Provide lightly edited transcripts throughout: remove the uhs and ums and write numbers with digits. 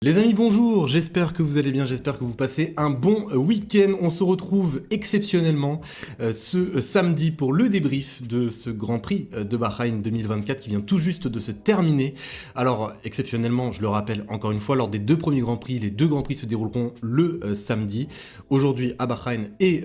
Les amis, bonjour, j'espère que vous allez bien, j'espère que vous passez un bon week-end. On se retrouve exceptionnellement ce samedi pour le débrief de ce Grand Prix de Bahreïn 2024 qui vient tout juste de se terminer. Alors, exceptionnellement, je le rappelle encore une fois, lors des deux premiers Grands Prix, les deux Grands Prix se dérouleront le samedi, aujourd'hui à Bahreïn et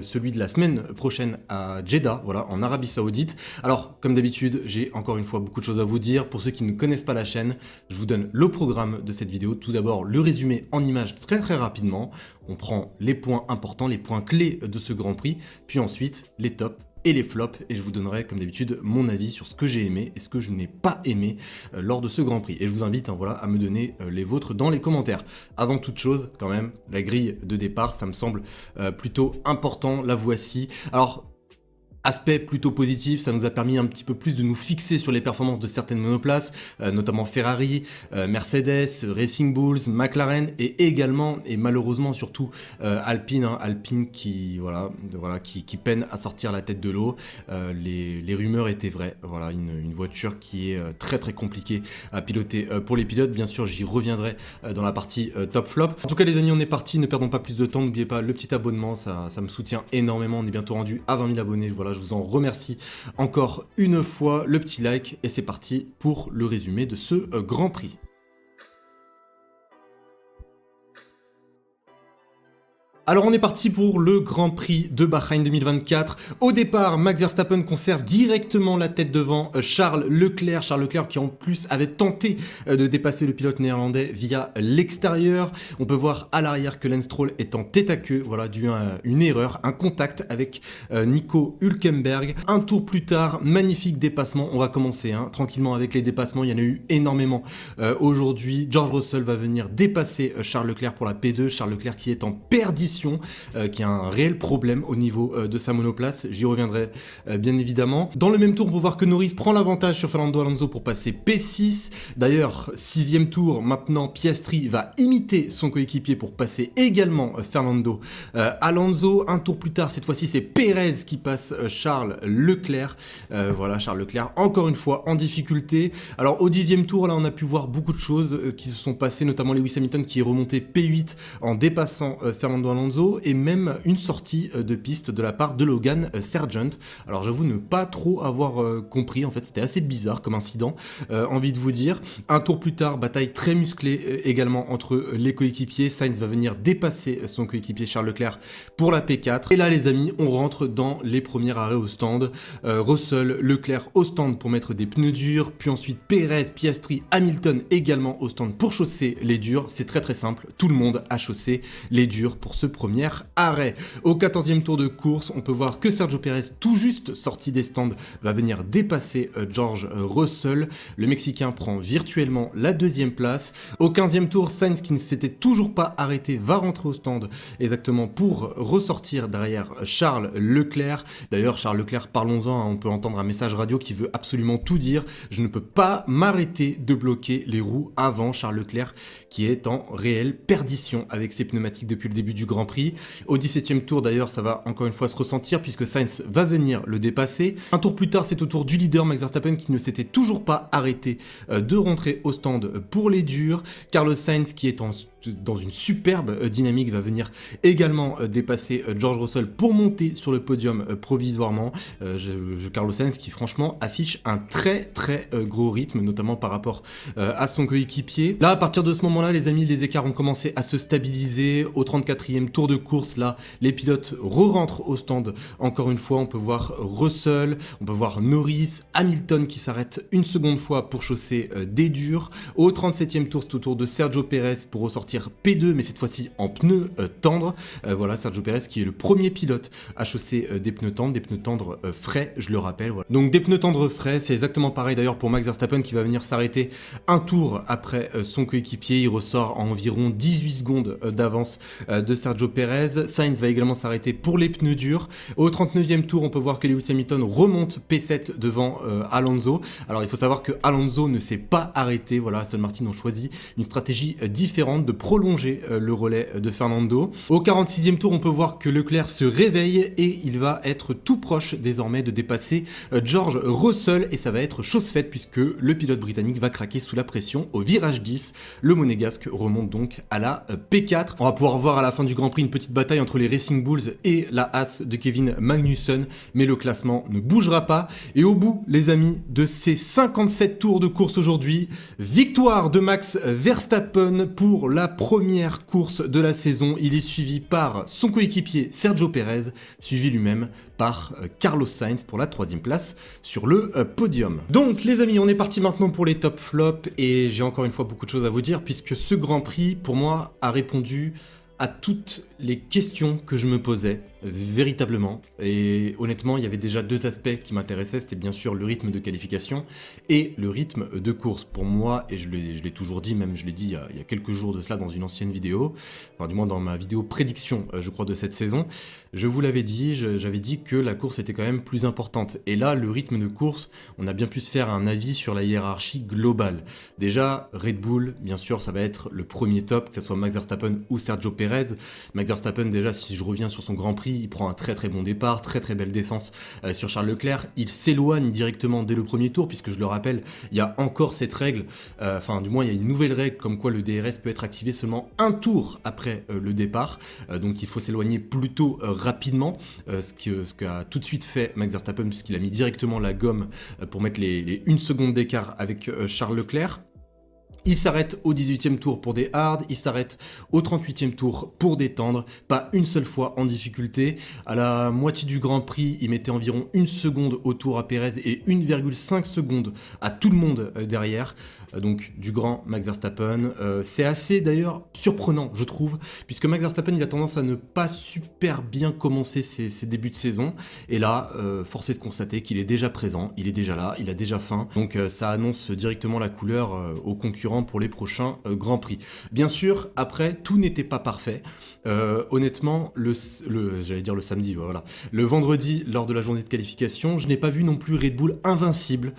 celui de la semaine prochaine à Jeddah, voilà, en Arabie Saoudite. Alors, comme d'habitude, j'ai encore une fois beaucoup de choses à vous dire. Pour ceux qui ne connaissent pas la chaîne, je vous donne le programme de cette vidéo. Tout d'abord, le résumé en images très rapidement. On prend les points importants, les points clés de ce Grand Prix, puis ensuite les tops et les flops, et je vous donnerai comme d'habitude mon avis sur ce que j'ai aimé et ce que je n'ai pas aimé lors de ce Grand Prix. Et je vous invite voilà, à me donner les vôtres dans les commentaires. Avant toute chose, quand même, la grille de départ, ça me semble plutôt important, la voici. Alors, aspect plutôt positif, ça nous a permis un petit peu plus de nous fixer sur les performances de certaines monoplaces, notamment Ferrari, Mercedes, Racing Bulls, McLaren et également et malheureusement surtout Alpine, Alpine qui peine à sortir la tête de l'eau. Les rumeurs étaient vraies. Voilà, une voiture qui est très compliquée à piloter pour les pilotes. Bien sûr, j'y reviendrai dans la partie top flop. En tout cas, les amis, on est parti. Ne perdons pas plus de temps. N'oubliez pas le petit abonnement, ça me soutient énormément. On est bientôt rendu à 20 000 abonnés. Voilà. Je vous en remercie encore une fois, le petit like, et c'est parti pour le résumé de ce Grand Prix. Alors on est parti pour le Grand Prix de Bahreïn 2024. Au départ, Max Verstappen conserve directement la tête devant Charles Leclerc. Charles Leclerc qui en plus avait tenté de dépasser le pilote néerlandais via l'extérieur. On peut voir à l'arrière que Lance Stroll est en tête à queue, voilà, dû à une erreur, un contact avec Nico Hülkenberg. Un tour plus tard, magnifique dépassement. On va commencer tranquillement avec les dépassements. Il y en a eu énormément aujourd'hui. George Russell va venir dépasser Charles Leclerc pour la P2. Charles Leclerc qui est en perdition, qui a un réel problème au niveau de sa monoplace. J'y reviendrai bien évidemment. Dans le même tour, on peut voir que Norris prend l'avantage sur Fernando Alonso pour passer P6. D'ailleurs, 6e tour, maintenant Piastri va imiter son coéquipier pour passer également Fernando Alonso. Un tour plus tard, cette fois-ci, c'est Perez qui passe Charles Leclerc. Voilà, Charles Leclerc, encore une fois, en difficulté. Alors, au 10e tour, là, on a pu voir beaucoup de choses qui se sont passées, notamment Lewis Hamilton qui est remonté P8 en dépassant Fernando Alonso, et même une sortie de piste de la part de Logan Sargent. Alors j'avoue ne pas trop avoir compris, en fait c'était assez bizarre comme incident, envie de vous dire. Un tour plus tard, bataille très musclée également entre les coéquipiers. Sainz va venir dépasser son coéquipier Charles Leclerc pour la P4. Et là les amis, on rentre dans les premiers arrêts au stand. Russell, Leclerc au stand pour mettre des pneus durs, puis ensuite Perez, Piastri, Hamilton également au stand pour chausser les durs. C'est très simple, tout le monde a chaussé les durs pour ce premier arrêt. Au 14e tour de course, on peut voir que Sergio Pérez, tout juste sorti des stands, va venir dépasser George Russell. Le Mexicain prend virtuellement la 2e place. Au 15e tour, Sainz, qui ne s'était toujours pas arrêté, va rentrer au stand exactement pour ressortir derrière Charles Leclerc. D'ailleurs, Charles Leclerc, parlons-en, on peut entendre un message radio qui veut absolument tout dire. Je ne peux pas m'arrêter de bloquer les roues avant Charles Leclerc, qui est en réelle perdition avec ses pneumatiques depuis le début du Grand Prix. Au 17e tour d'ailleurs, ça va encore une fois se ressentir puisque Sainz va venir le dépasser. Un tour plus tard, c'est au tour du leader Max Verstappen qui ne s'était toujours pas arrêté de rentrer au stand pour les durs. Carlos Sainz qui est dans une superbe dynamique va venir également dépasser George Russell pour monter sur le podium provisoirement. Carlos Sainz qui franchement affiche un très gros rythme, notamment par rapport à son coéquipier. Là, à partir de ce moment-là, les amis, les écarts ont commencé à se stabiliser. Au 34e tour de course, là, les pilotes re-rentrent au stand. Encore une fois, on peut voir Russell, on peut voir Norris, Hamilton qui s'arrête une seconde fois pour chausser des durs. Au 37e tour, c'est au tour de Sergio Pérez pour ressortir P2, mais cette fois-ci en pneus tendres. Voilà, Sergio Pérez qui est le premier pilote à chausser des pneus tendres frais, je le rappelle. Voilà. Donc des pneus tendres frais, c'est exactement pareil d'ailleurs pour Max Verstappen qui va venir s'arrêter un tour après son coéquipier. Il ressort à environ 18 secondes d'avance de Sergio Sergio Perez. Sainz va également s'arrêter pour les pneus durs. Au 39e tour, on peut voir que Lewis Hamilton remonte P7 devant Alonso. Alors il faut savoir que Alonso ne s'est pas arrêté. Voilà, Aston Martin ont choisi une stratégie différente de prolonger le relais de Fernando. Au 46e tour, on peut voir que Leclerc se réveille et il va être tout proche désormais de dépasser George Russell, et ça va être chose faite puisque le pilote britannique va craquer sous la pression au virage 10. Le monégasque remonte donc à la P4. On va pouvoir voir à la fin du Grand Prix une petite bataille entre les Racing Bulls et la Haas de Kevin Magnussen, mais le classement ne bougera pas. Et au bout, les amis, de ces 57 tours de course aujourd'hui, victoire de Max Verstappen pour la première course de la saison. Il est suivi par son coéquipier Sergio Perez, suivi lui-même par Carlos Sainz pour la 3e place sur le podium. Donc les amis, on est parti maintenant pour les top flops, et j'ai encore une fois beaucoup de choses à vous dire puisque ce Grand Prix, pour moi, a répondu à toutes les questions que je me posais, véritablement. Et honnêtement, il y avait déjà deux aspects qui m'intéressaient, c'était bien sûr le rythme de qualification et le rythme de course. Pour moi, et je l'ai toujours dit, même je l'ai dit il y a quelques jours de cela dans une ancienne vidéo, enfin du moins dans ma vidéo prédiction, je crois, de cette saison, je vous l'avais dit, j'avais dit que la course était quand même plus importante. Et là, le rythme de course, on a bien pu se faire un avis sur la hiérarchie globale. Déjà, Red Bull, bien sûr, ça va être le premier top, que ce soit Max Verstappen ou Sergio Perez. Max Verstappen, déjà, si je reviens sur son Grand Prix, il prend un très très bon départ, très très belle défense sur Charles Leclerc. Il s'éloigne directement dès le premier tour, puisque je le rappelle, il y a encore cette règle, enfin du moins il y a une nouvelle règle comme quoi le DRS peut être activé seulement un tour après le départ, donc il faut s'éloigner plutôt rapidement, ce qu'a tout de suite fait Max Verstappen, puisqu'il a mis directement la gomme pour mettre les 1 seconde d'écart avec Charles Leclerc. Il s'arrête au 18e tour pour des hards, il s'arrête au 38e tour pour des tendres, pas une seule fois en difficulté. À la moitié du Grand Prix, il mettait environ 1 seconde au tour à Perez et 1,5 secondes à tout le monde derrière. Donc du grand Max Verstappen. C'est assez d'ailleurs surprenant, je trouve, puisque Max Verstappen il a tendance à ne pas super bien commencer ses débuts de saison. Et là, force est de constater qu'il est déjà présent, il est déjà là, il a déjà faim. Donc ça annonce directement la couleur aux concurrents pour les prochains Grands Prix. Bien sûr, après, tout n'était pas parfait. Honnêtement, j'allais dire le samedi, voilà. Le vendredi, lors de la journée de qualification, je n'ai pas vu non plus Red Bull invincible,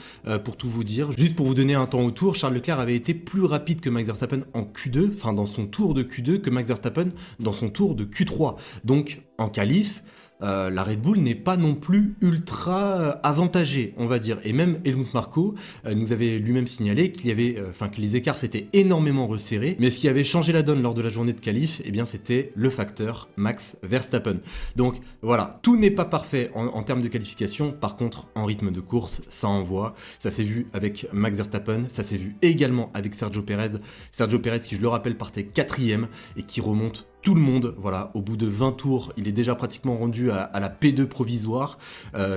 pour tout vous dire. Juste pour vous donner un temps au tour, Charles Leclerc avait été plus rapide que Max Verstappen en Q2, enfin dans son tour de Q2, que Max Verstappen dans son tour de Q3. Donc, en qualif, la Red Bull n'est pas non plus ultra avantagée, on va dire. Et même Helmut Marko nous avait lui-même signalé qu'il y avait, que les écarts s'étaient énormément resserrés. Mais ce qui avait changé la donne lors de la journée de qualif, eh bien c'était le facteur Max Verstappen. Donc voilà, tout n'est pas parfait en termes de qualification. Par contre, en rythme de course, ça envoie. Ça s'est vu avec Max Verstappen, ça s'est vu également avec Sergio Perez. Sergio Perez qui, je le rappelle, partait 4e et qui remonte tout le monde, voilà, au bout de 20 tours, il est déjà pratiquement rendu à la P2 provisoire.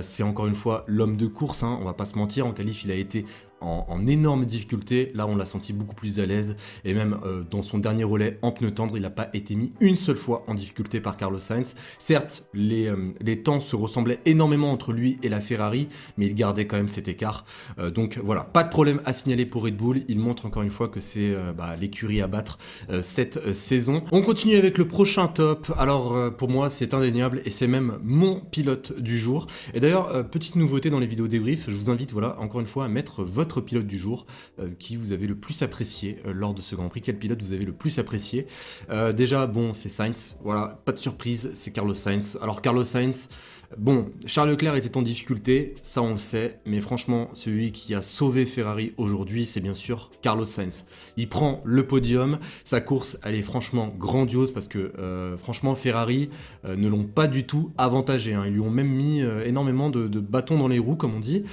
C'est encore une fois l'homme de course, hein, on va pas se mentir, en qualif il a été en énorme difficulté. Là on l'a senti beaucoup plus à l'aise, et même dans son dernier relais en pneu tendre, il n'a pas été mis une seule fois en difficulté par Carlos Sainz. Certes, les temps se ressemblaient énormément entre lui et la Ferrari, mais il gardait quand même cet écart. Donc voilà, pas de problème à signaler pour Red Bull. Il montre encore une fois que c'est l'écurie à battre cette saison. On continue avec le prochain top. Alors pour moi c'est indéniable, et c'est même mon pilote du jour. Et d'ailleurs, petite nouveauté dans les vidéos débrief, je vous invite voilà encore une fois à mettre votre pilote du jour, qui vous avez le plus apprécié lors de ce Grand Prix. Quel pilote vous avez le plus apprécié? Déjà, bon, c'est Sainz, voilà, pas de surprise, c'est Carlos Sainz. Alors Carlos Sainz, bon, Charles Leclerc était en difficulté, ça on le sait, mais franchement, celui qui a sauvé Ferrari aujourd'hui, c'est bien sûr Carlos Sainz. Il prend le podium, sa course, elle est franchement grandiose, parce que franchement, Ferrari ne l'ont pas du tout avantagé, hein. Ils lui ont même mis énormément de bâtons dans les roues, comme on dit.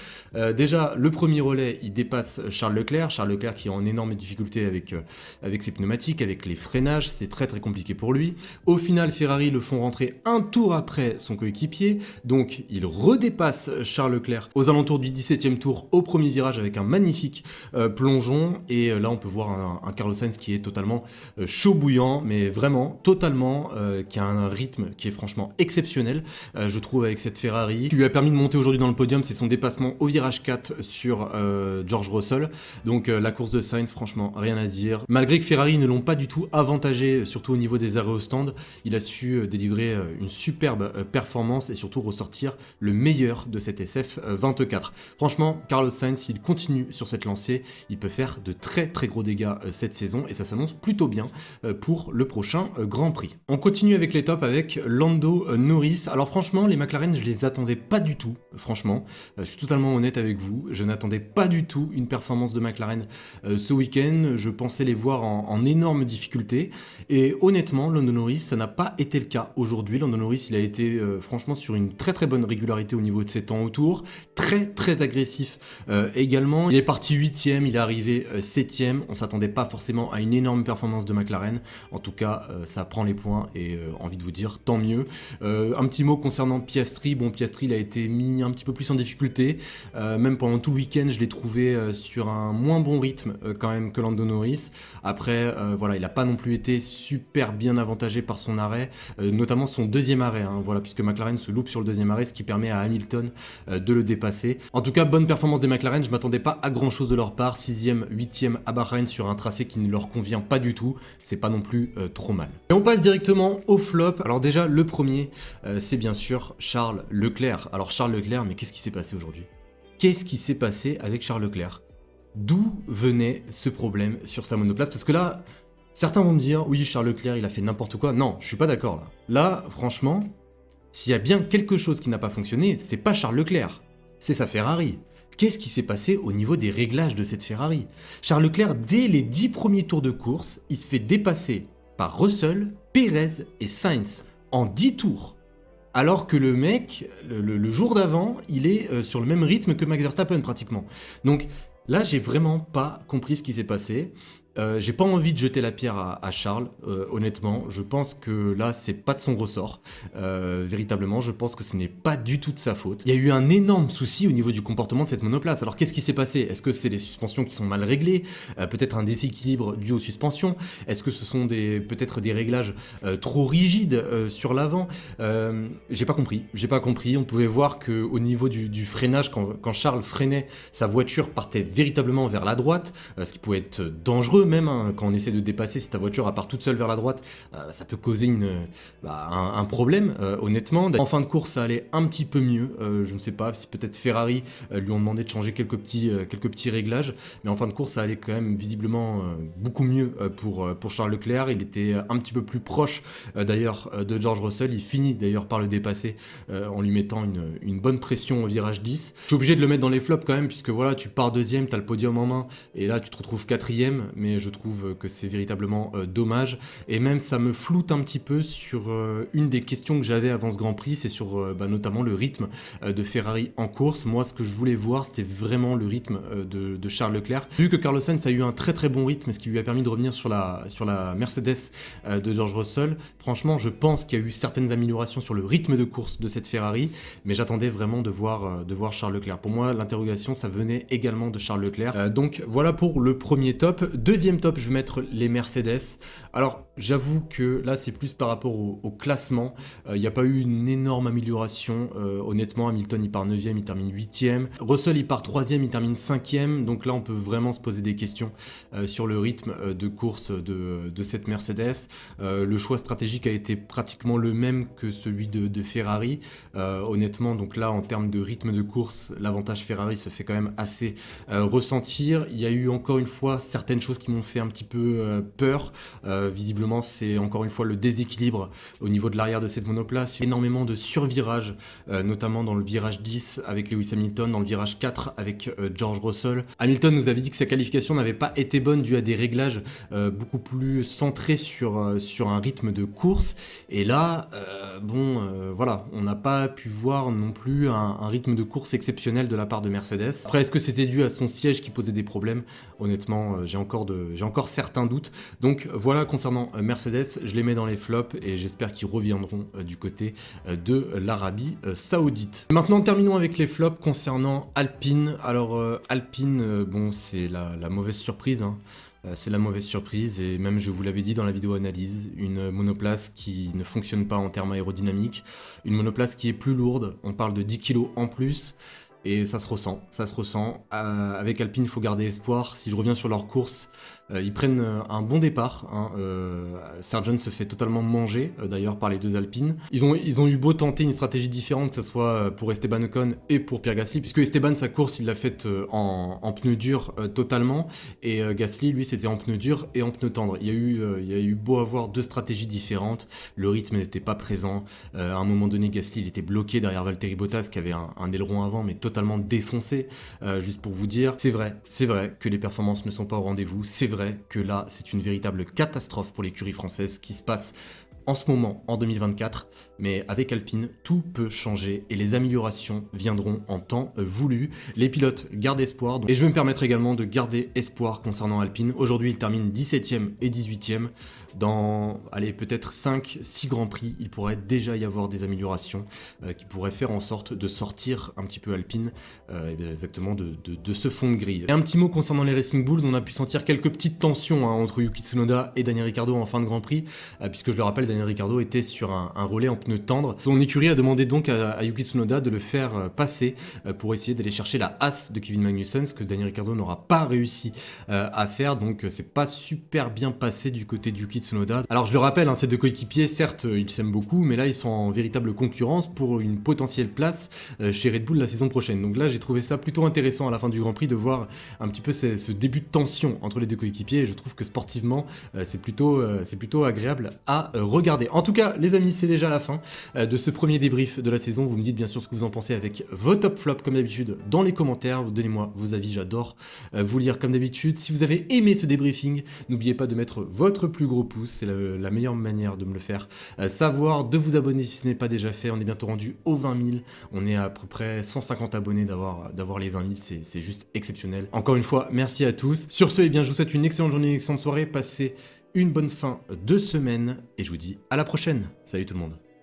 Déjà, le premier relais, il dépasse Charles Leclerc qui est en énorme difficulté avec ses pneumatiques, avec les freinages, c'est très très compliqué pour lui. Au final, Ferrari le font rentrer un tour après son coéquipier. donc il redépasse Charles Leclerc aux alentours du 17e tour au premier virage avec un magnifique plongeon, et là on peut voir un Carlos Sainz qui est totalement chaud bouillant, mais vraiment totalement, qui a un rythme qui est franchement exceptionnel, je trouve, avec cette Ferrari. Ce qui lui a permis de monter aujourd'hui dans le podium, c'est son dépassement au virage 4 sur George Russell. Donc la course de Sainz, franchement, rien à dire. Malgré que Ferrari ne l'ont pas du tout avantagé, surtout au niveau des arrêts au stand, il a su délivrer une superbe performance et surtout ressortir le meilleur de cette SF24. Franchement, Carlos Sainz, s'il continue sur cette lancée, il peut faire de très très gros dégâts cette saison, et ça s'annonce plutôt bien pour le prochain Grand Prix. On continue avec les tops avec Lando Norris. Alors franchement, les McLaren, je les attendais pas du tout, franchement. Je suis totalement honnête avec vous, je n'attendais pas du tout une performance de McLaren ce week-end. Je pensais les voir en énorme difficulté, et honnêtement, Lando Norris, ça n'a pas été le cas aujourd'hui. Lando Norris, il a été franchement sur une très très bonne régularité au niveau de ses temps autour, très très agressif également. Il est parti 8ème, il est arrivé 7ème, on s'attendait pas forcément à une énorme performance de McLaren. En tout cas, ça prend les points, et envie de vous dire, tant mieux. Un petit mot concernant Piastri. Bon, Piastri, il a été mis un petit peu plus en difficulté, même pendant tout le week-end, je l'ai trouvé sur un moins bon rythme quand même que Lando Norris. Après, voilà, il n'a pas non plus été super bien avantagé par son arrêt, notamment son deuxième arrêt, hein, voilà, puisque McLaren se loupe sur le deuxième arrêt, ce qui permet à Hamilton de le dépasser. En tout cas, bonne performance des McLaren, je m'attendais pas à grand chose de leur part. 6ème, 8ème à Bahreïn sur un tracé qui ne leur convient pas du tout, c'est pas non plus trop mal. Et on passe directement au flop. Alors déjà, le premier, c'est bien sûr Charles Leclerc. Alors Charles Leclerc, mais qu'est-ce qui s'est passé aujourd'hui? Qu'est-ce qui s'est passé avec Charles Leclerc? D'où venait ce problème sur sa monoplace? Parce que là, certains vont me dire, oui, Charles Leclerc, il a fait n'importe quoi. Non, je suis pas d'accord là. Là, franchement, s'il y a bien quelque chose qui n'a pas fonctionné, c'est pas Charles Leclerc, c'est sa Ferrari. Qu'est-ce qui s'est passé au niveau des réglages de cette Ferrari? Charles Leclerc, dès les 10 premiers tours de course, il se fait dépasser par Russell, Perez et Sainz en 10 tours. Alors que le mec, le jour d'avant, il est sur le même rythme que Max Verstappen pratiquement. Donc là, j'ai vraiment pas compris ce qui s'est passé. J'ai pas envie de jeter la pierre à Charles, honnêtement. Je pense que là, c'est pas de son ressort. Véritablement, je pense que ce n'est pas du tout de sa faute. Il y a eu un énorme souci au niveau du comportement de cette monoplace. Alors, qu'est-ce qui s'est passé? Est-ce que c'est les suspensions qui sont mal réglées? Peut-être un déséquilibre dû aux suspensions? Est-ce que ce sont peut-être des réglages trop rigides sur l'avant? J'ai pas compris. J'ai pas compris. On pouvait voir qu'au niveau du freinage, quand Charles freinait, sa voiture partait véritablement vers la droite, ce qui pouvait être dangereux même, hein, quand on essaie de dépasser, si ta voiture part toute seule vers la droite, ça peut causer un problème, honnêtement. En fin de course, ça allait un petit peu mieux, je ne sais pas si peut-être Ferrari lui ont demandé de changer quelques petits réglages, mais en fin de course, ça allait quand même visiblement beaucoup mieux pour Charles Leclerc. Il était un petit peu plus proche d'ailleurs de George Russell, il finit d'ailleurs par le dépasser en lui mettant une bonne pression au virage 10. Je suis obligé de le mettre dans les flops quand même, puisque voilà, tu pars deuxième, tu as le podium en main, et là tu te retrouves quatrième, mais je trouve que c'est véritablement dommage, et même ça me floute un petit peu sur une des questions que j'avais avant ce Grand Prix, c'est sur notamment le rythme de Ferrari en course. Moi, ce que je voulais voir, c'était vraiment le rythme de Charles Leclerc. Vu que Carlos Sainz a eu un très très bon rythme, ce qui lui a permis de revenir sur la Mercedes de George Russell, franchement, je pense qu'il y a eu certaines améliorations sur le rythme de course de cette Ferrari, mais j'attendais vraiment de voir Charles Leclerc. Pour moi, l'interrogation, ça venait également de Charles Leclerc. Donc voilà pour le premier top. Deuxième top, je vais mettre les Mercedes. Alors, j'avoue que là, c'est plus par rapport au classement. Il n'y a pas eu une énorme amélioration. Honnêtement, Hamilton, il part 9ème, il termine 8ème. Russell, il part 3ème, il termine 5ème. Donc là, on peut vraiment se poser des questions sur le rythme de course de cette Mercedes. Le choix stratégique a été pratiquement le même que celui de Ferrari. Honnêtement, donc là, en termes de rythme de course, l'avantage Ferrari se fait quand même assez ressentir. Il y a eu encore une fois certaines choses qui m'ont fait un petit peu peur. Visiblement, c'est encore une fois le déséquilibre au niveau de l'arrière de cette monoplace. Énormément de survirages, notamment dans le virage 10 avec Lewis Hamilton, dans le virage 4 avec George Russell. Hamilton nous avait dit que sa qualification n'avait pas été bonne dû à des réglages beaucoup plus centrés sur un rythme de course. Et là, voilà, on n'a pas pu voir non plus un rythme de course exceptionnel de la part de Mercedes. Après, est-ce que c'était dû à son siège qui posait des problèmes? Honnêtement, j'ai encore de j'ai encore certains doutes. Donc voilà concernant Mercedes, je les mets dans les flops et j'espère qu'ils reviendront du côté de l'Arabie Saoudite. Maintenant terminons avec les flops concernant Alpine. Alors Alpine, bon c'est la mauvaise surprise, hein. C'est la mauvaise surprise et même je vous l'avais dit dans la vidéo analyse, une monoplace qui ne fonctionne pas en termes aérodynamiques, une monoplace qui est plus lourde, on parle de 10 kg en plus. Et ça se ressent, ça se ressent. Avec Alpine, il faut garder espoir. Si je reviens sur leur course, ils prennent un bon départ. Hein. Sargent se fait totalement manger, d'ailleurs, par les deux Alpines. Ils ont eu beau tenter une stratégie différente, que ce soit pour Esteban Ocon et pour Pierre Gasly, puisque Esteban, sa course, il l'a faite en pneus durs totalement, et Gasly, lui, c'était en pneus durs et en pneus tendres. Il y a eu beau avoir deux stratégies différentes, le rythme n'était pas présent. À un moment donné, Gasly, il était bloqué derrière Valtteri Bottas, qui avait un aileron avant, mais totalement défoncé. Juste pour vous dire, c'est vrai que les performances ne sont pas au rendez-vous, c'est vrai que là, c'est une véritable catastrophe pour l'écurie française qui se passe en ce moment, en 2024, mais avec Alpine, tout peut changer et les améliorations viendront en temps voulu. Les pilotes gardent espoir, et je vais me permettre également de garder espoir concernant Alpine. Aujourd'hui, il termine 17e et 18e. Dans, allez, peut-être 5-6 Grands Prix, il pourrait déjà y avoir des améliorations qui pourraient faire en sorte de sortir un petit peu Alpine, exactement de ce fond de grille. Et un petit mot concernant les Racing Bulls, on a pu sentir quelques petites tensions entre Yuki Tsunoda et Daniel Ricciardo en fin de Grand Prix, puisque je le rappelle, Daniel Ricciardo était sur un relais en pneus tendres. Son écurie a demandé donc à Yuki Tsunoda de le faire passer pour essayer d'aller chercher la Haas de Kevin Magnussen, ce que Daniel Ricciardo n'aura pas réussi à faire, donc c'est pas super bien passé du côté de Yuki Tsunoda. Alors je le rappelle, ces deux coéquipiers, certes, ils s'aiment beaucoup, mais là ils sont en véritable concurrence pour une potentielle place chez Red Bull la saison prochaine. Donc là j'ai trouvé ça plutôt intéressant à la fin du Grand Prix de voir un petit peu ce début de tension entre les deux coéquipiers, et je trouve que sportivement c'est plutôt agréable à regarder. En tout cas les amis, c'est déjà la fin de ce premier débrief de la saison. Vous me dites bien sûr ce que vous en pensez avec vos top flops comme d'habitude dans les commentaires. Donnez-moi vos avis, j'adore vous lire comme d'habitude. Si vous avez aimé ce débriefing, n'oubliez pas de mettre votre plus gros pouce, c'est la meilleure manière de me le faire savoir, de vous abonner si ce n'est pas déjà fait. On est bientôt rendu aux 20 000, on est à peu près 150 abonnés d'avoir les 20 000, c'est juste exceptionnel. Encore une fois, merci à tous. Sur ce, eh bien, je vous souhaite une excellente journée, une excellente soirée, passez une bonne fin de semaine et je vous dis à la prochaine. Salut tout le monde.